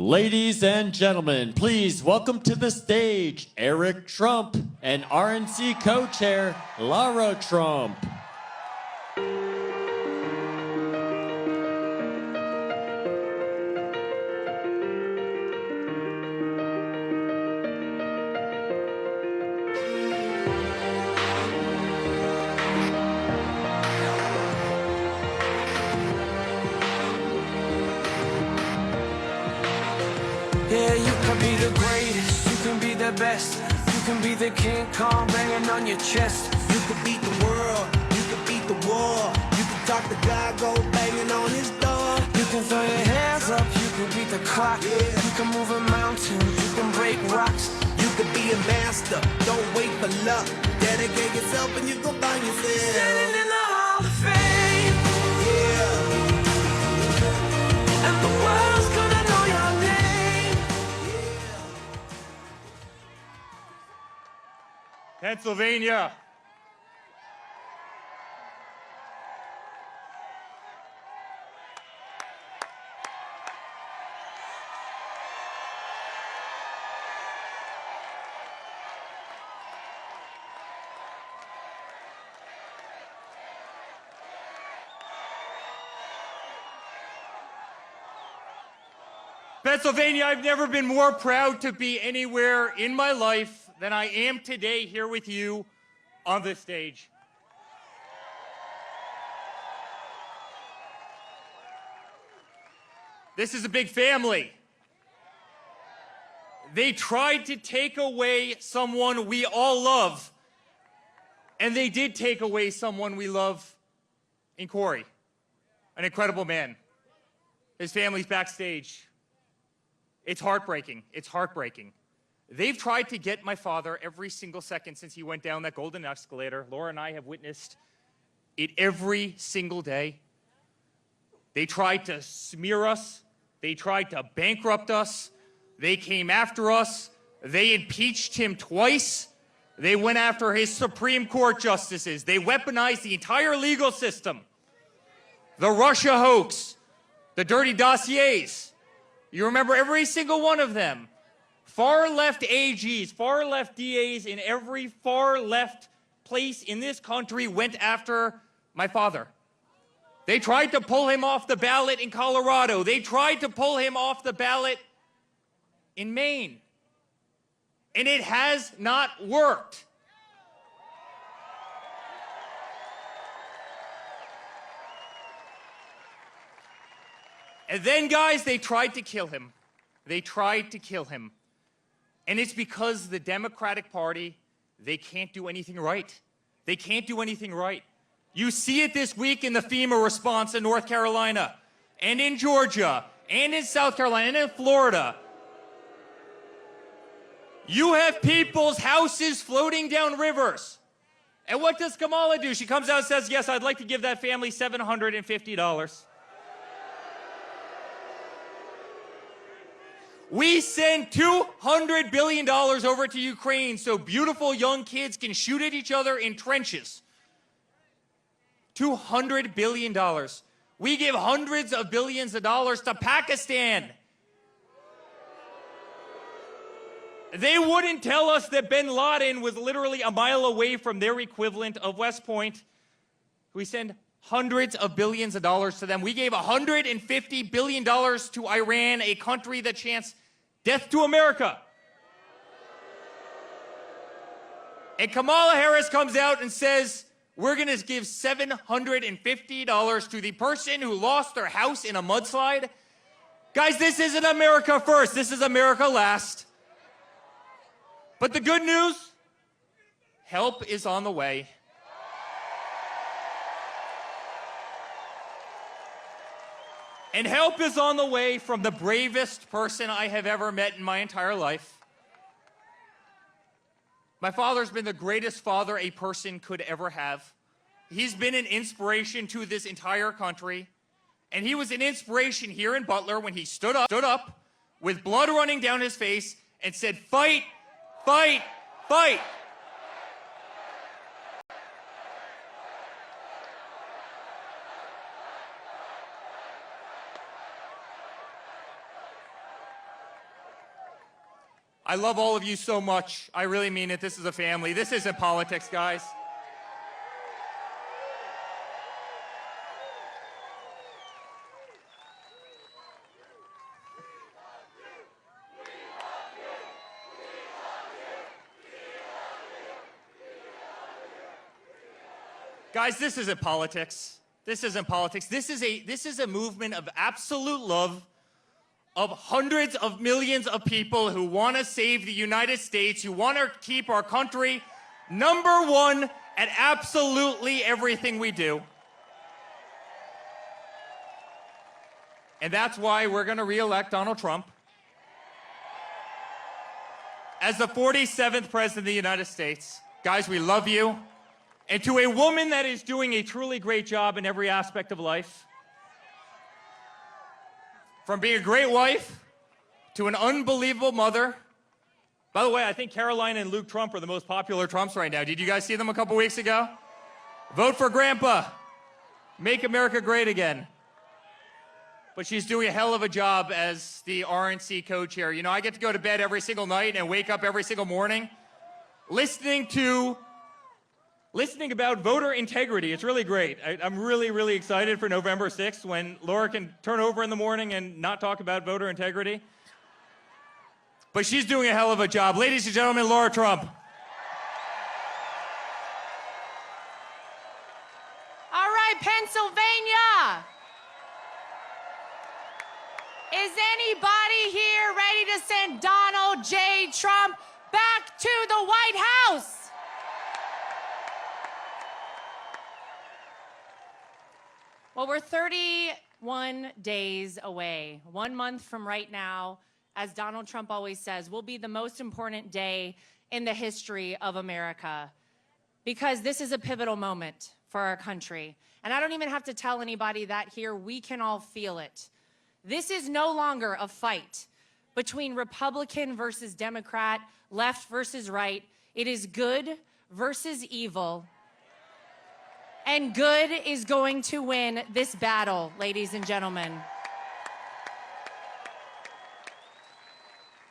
Ladies and gentlemen, please welcome to the stage Eric Trump and RNC co-chair Lara Trump. Yeah, you can be the greatest, you can be the best, you can be the King Kong banging on your chest. You can beat the world, you can beat the war, you can talk to God, go banging on his door. You can throw your hands up, you can beat the clock, you can move a mountain, you can break rocks. You can be a master, don't wait for luck. Dedicate yourself and you go find yourself. Standing in the Hall of Fame, Yeah. and the world's gonna know your name. Pennsylvania. Pennsylvania, I've never been more proud to be anywhere in my life than I am today here with you on this stage. This is a big family. They tried to take away someone we all love, and they did take away someone we love in Corey, an incredible man. His family's backstage. It's heartbreaking. It's heartbreaking. They've tried to get my father every single second since he went down that golden escalator. Laura and I have witnessed it every single day. They tried to smear us. They tried to bankrupt us. They came after us. They impeached him twice. They went after his Supreme Court justices. They weaponized the entire legal system. The Russia hoax, the dirty dossiers. You remember every single one of them. Far left AGs, far left DAs in every far left place in this country went after my father. They tried to pull him off the ballot in Colorado. They tried to pull him off the ballot in Maine. And it has not worked. And then, guys, they tried to kill him. They tried to kill him. And it's because the Democratic Party, they can't do anything right. They can't do anything right. You see it this week in the FEMA response in North Carolina, and in Georgia, and in South Carolina, and in Florida. You have people's houses floating down rivers. And what does Kamala do? She comes out and says, yes, I'd like to give that family $750. We send $200 billion over to Ukraine so beautiful young kids can shoot at each other in trenches. $200 billion. We give hundreds of billions of dollars to Pakistan. They wouldn't tell us that bin Laden was literally a mile away from their equivalent of West Point. We send hundreds of billions of dollars to them. We gave $150 billion to Iran, a country that chants death to America. And Kamala Harris comes out and says, we're going to give $750 to the person who lost their house in a mudslide. Guys, this isn't America first. This is America last. But the good news, help is on the way. And help is on the way from the bravest person I have ever met in my entire life. My father's been the greatest father a person could ever have. He's been an inspiration to this entire country. And he was an inspiration here in Butler when he stood up with blood running down his face and said, fight, fight, fight. I love all of you so much. I really mean it. This is a family. This isn't politics, guys. Guys, this isn't politics. This isn't politics. This is a movement of absolute love of hundreds of millions of people who want to save the United States, who want to keep our country number one at absolutely everything we do. And that's why we're going to re-elect Donald Trump as the 47th president of the United States. Guys, we love you. And to a woman that is doing a truly great job in every aspect of life, from being a great wife to an unbelievable mother. By the way, I think Caroline and Luke Trump are the most popular Trumps right now. Did you guys see them a couple weeks ago? Vote for Grandpa. Make America great again. But she's doing a hell of a job as the RNC co-chair. You know, I get to go to bed every single night and wake up every single morning listening about voter integrity. It's really great. I'm really, really excited for November 6th when Laura can turn over in the morning and not talk about voter integrity. But she's doing a hell of a job. Ladies and gentlemen, Lara Trump. All right, Pennsylvania. Is anybody here ready to send Donald J. Trump back to the White House? Well, we're 31 days away. 1 month from right now, as Donald Trump always says, will be the most important day in the history of America, because this is a pivotal moment for our country. And I don't even have to tell anybody that here. We can all feel it. This is no longer a fight between Republican versus Democrat, left versus right. It is good versus evil. And good is going to win this battle, ladies and gentlemen.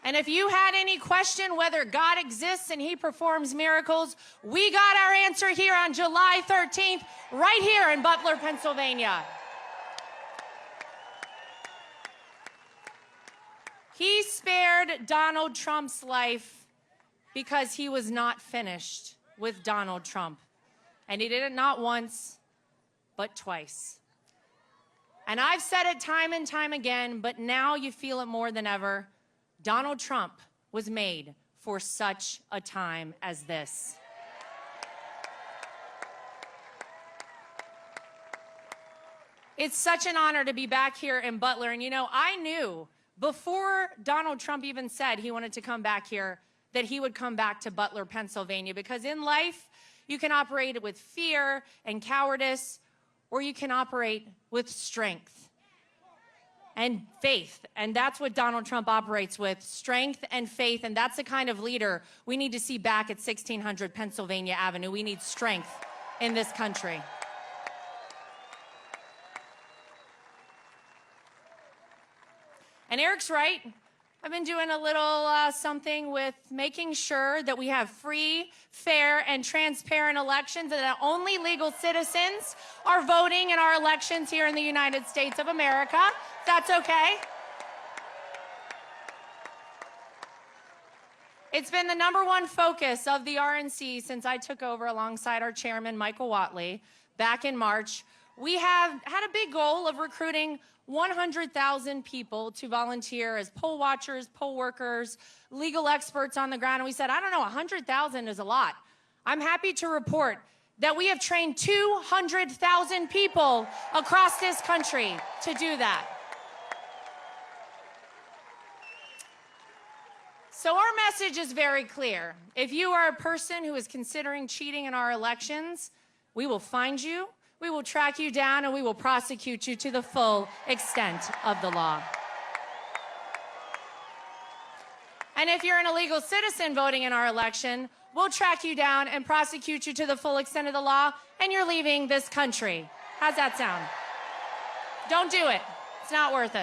And if you had any question whether God exists and he performs miracles, we got our answer here on July 13th, right here in Butler, Pennsylvania. He spared Donald Trump's life because he was not finished with Donald Trump. And he did it not once, but twice. And I've said it time and time again, but now you feel it more than ever. Donald Trump was made for such a time as this. It's such an honor to be back here in Butler. And you know, I knew before Donald Trump even said he wanted to come back here that he would come back to Butler, Pennsylvania, because in life, you can operate with fear and cowardice, or you can operate with strength and faith. And that's what Donald Trump operates with, strength and faith. And that's the kind of leader we need to see back at 1600 Pennsylvania Avenue. We need strength in this country. And Eric's right. I've been doing a little something with making sure that we have free, fair, and transparent elections, and that only legal citizens are voting in our elections here in the United States of America. That's okay. It's been the #1 focus of the RNC since I took over alongside our chairman, Michael Whatley, back in March. We have had a big goal of recruiting 100,000 people to volunteer as poll watchers, poll workers, legal experts on the ground. And we said, I don't know, 100,000 is a lot. I'm happy to report that we have trained 200,000 people across this country to do that. So our message is very clear. If you are a person who is considering cheating in our elections, we will find you, we will track you down, and we will prosecute you to the full extent of the law. And if you're an illegal citizen voting in our election, we'll track you down and prosecute you to the full extent of the law, and you're leaving this country. How's that sound? Don't do it. It's not worth it.